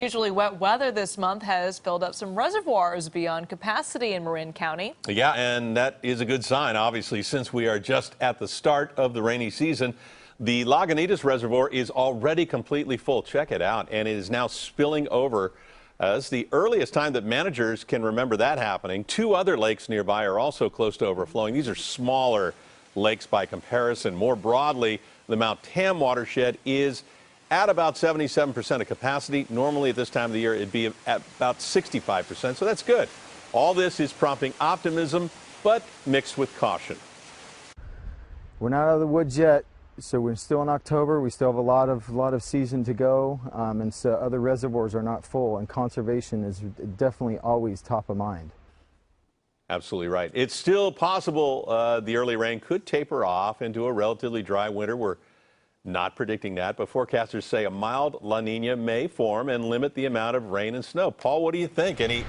Usually wet weather this month has filled up some reservoirs beyond capacity in Marin County. Yeah, and that is a good sign, obviously, since we are just at the start of the rainy season. The Lagunitas Reservoir is already completely full. Check it out, and it is now spilling over. It's the earliest time that managers can remember that happening. Two other lakes nearby are also close to overflowing. These are smaller lakes by comparison. More broadly, the Mount Tam watershed is at about 77% of capacity. Normally at this time of the year, it'd be at about 65%, so that's good. All this is prompting optimism, but mixed with caution. We're not out of the woods yet, so we're still in October. We still have a lot of season to go, and so other reservoirs are not full, and conservation is definitely always top of mind. Absolutely right. It's still possible the early rain could taper off into a relatively dry winter. We're not predicting that, but forecasters say a mild La Nina may form and limit the amount of rain and snow. Paul, what do you think? Any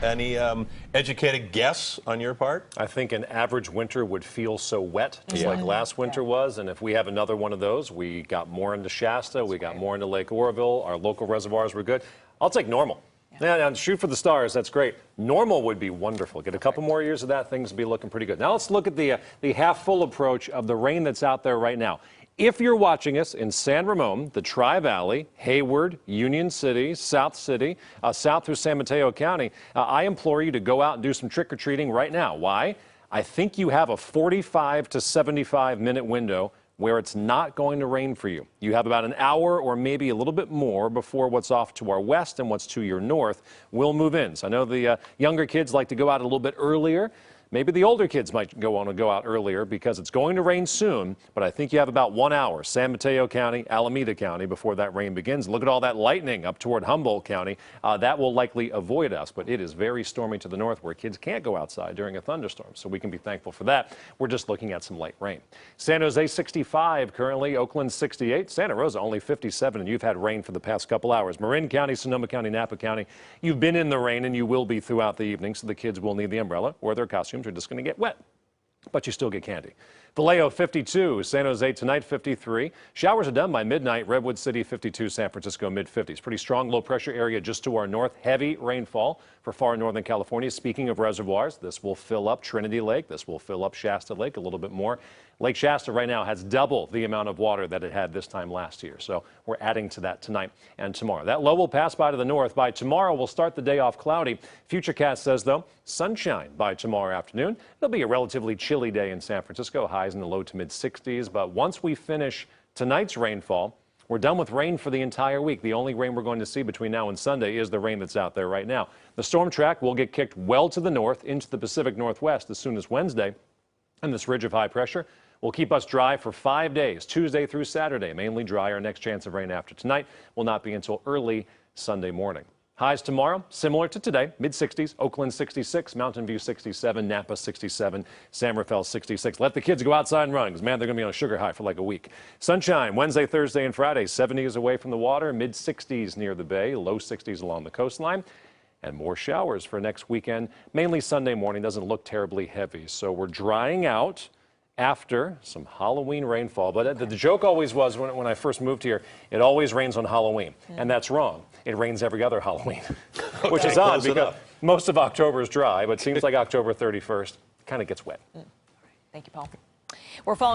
educated guess on your part? I think an average winter would feel so wet, just like last winter was. And if we have another one of those, we got more into Shasta, we got more into Lake Oroville, our local reservoirs were good. I'll take normal. Yeah, shoot for the stars, that's great. Normal would be wonderful. Get a couple more years of that, things would be looking pretty good. Now let's look at the half-full approach of the rain that's out there right now. If you're watching us in San Ramon, the Tri-Valley, Hayward, Union City, South City, south through San Mateo County, I implore you to go out and do some trick-or-treating right now. Why? I think you have a 45 to 75-minute window where it's not going to rain for you. You have about an hour or maybe a little bit more before what's off to our west and what's to your north will move in. So I know the younger kids like to go out a little bit earlier. Maybe the older kids might want to go out earlier because it's going to rain soon, but I think you have about 1 hour, San Mateo County, Alameda County, before that rain begins. Look at all that lightning up toward Humboldt County. That will likely avoid us, but it is very stormy to the north where kids can't go outside during a thunderstorm, so we can be thankful for that. We're just looking at some light rain. San Jose 65 currently, Oakland 68, Santa Rosa only 57, and you've had rain for the past couple hours. Marin County, Sonoma County, Napa County, you've been in the rain and you will be throughout the evening, so the kids will need the umbrella or their costume. Are just going to get wet, but you still get candy. Vallejo 52, San Jose tonight 53. Showers are done by midnight. Redwood City 52, San Francisco mid-50s. Pretty strong low pressure area just to our north. Heavy rainfall for far northern California. Speaking of reservoirs, this will fill up Trinity Lake. This will fill up Shasta Lake a little bit more. Lake Shasta right now has double the amount of water that it had this time last year. So we're adding to that tonight and tomorrow. That low will pass by to the north. By tomorrow, we'll start the day off cloudy. Futurecast says, though, sunshine by tomorrow afternoon. It'll be a relatively chilly day in San Francisco. Highs in the low to mid 60s. But once we finish tonight's rainfall, we're done with rain for the entire week. The only rain we're going to see between now and Sunday is the rain that's out there right now. The storm track will get kicked well to the north into the Pacific Northwest as soon as Wednesday. And this ridge of high pressure will keep us dry for 5 days, Tuesday through Saturday. Mainly dry. Our next chance of rain after tonight will not be until early Sunday morning. Highs tomorrow, similar to today, mid-60s, Oakland 66, Mountain View 67, Napa 67, San Rafael 66. Let the kids go outside and run because, man, they're going to be on a sugar high for like a week. Sunshine Wednesday, Thursday, and Friday, 70s away from the water, mid-60s near the bay, low 60s along the coastline. And more showers for next weekend, mainly Sunday morning. Doesn't look terribly heavy. So we're drying out after some Halloween rainfall. But the joke always was when I first moved here, it always rains on Halloween. And that's wrong. It rains every other Halloween, which is odd because most of October is dry, but it seems like October 31st kind of gets wet. Thank you, Paul. We're following